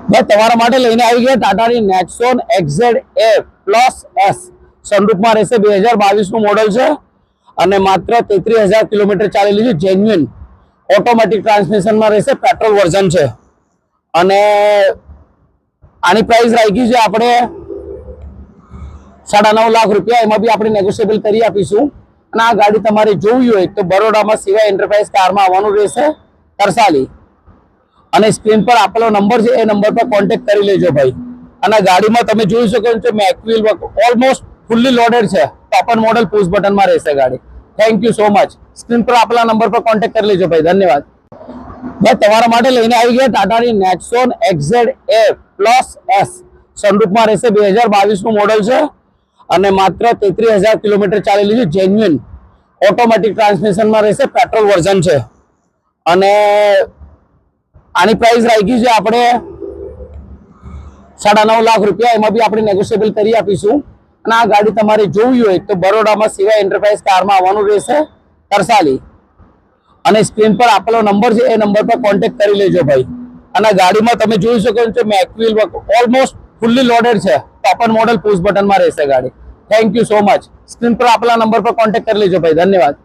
ભાઈ તમારા માટે લઈને આવી ગયા ટાટાની નેક્સોન XZ પ્લસ એસ સનરૂફમાં રહેશે 2022 નું મોડલ છે અને માત્ર 33,000 કિલોમીટર ચાલેલી છે જેન્યુઇન ઓટોમેટિક ટ્રાન્સમિશનમાં રહેશે પેટ્રોલ વર્ઝન છે અને આની પ્રાઇસ રાખી છે આપણે 9.5 લાખ રૂપિયા એમાં બી આપણે નેગોશિયેબલ કરી આપીશું અને આ ગાડી તમારે જોવી હોય તો બરોડામાં સિવાય એન્ટરપ્રાઇઝ કારમાં આવવાનું રહેશે તરસાલી અને સ્ક્રીન પર આપેલો નંબર છે એ નંબર પર કોન્ટેક્ટ કરી લેજો ભાઈ અને ગાડીમાં તમે જોઈ શકો છો મેકવિલ ઓલમોસ્ટ ફુલ્લી લોડેડ છે ટોપન મોડલ પુશ બટનમાં રહેશે ગાડી thank you so much screen પર આપેલા નંબર પર કોન્ટેક્ટ કરી લેજો ભાઈ ધન્યવાદ ભાઈ તમારા માટે લઈને આવી ગયા ટાટાની નેક્સોન XZ પ્લસ એસ સનરૂફમાં રહેશે 2022 નું મોડલ છે અને માત્ર 33,000 કિલોમીટર ચાલેલી છે જેન્યુઇન ઓટોમેટિક ટ્રાન્સમિશનમાં રહેશે પેટ્રોલ વર્ઝન છે અને આની પ્રાઇસ રાખી છે આપણે 9.5 લાખ રૂપિયા એમાં બી આપણે નેગોશિયેબલ કરી આપીશું અને આ ગાડી તમારે જોવી હોય તો બરોડામાં સિવાય એન્ટરપ્રાઇઝ કારમાં આવવાનું રહેશે તરસાલી અને સ્ક્રીન પર આપેલો નંબર છે એ નંબર પર કોન્ટેક્ટ કરી લેજો ભાઈ અને ગાડીમાં તમે જોઈ શકો છો મેકવિલ ઓલમોસ્ટ ફુલ્લી લોડેડ છે ટોપન મોડલ પુશ બટનમાં રહેશે ગાડી thank you so much screen પર આપેલા નંબર પર કોન્ટેક્ટ કરી લેજો ભાઈ ધન્યવાદ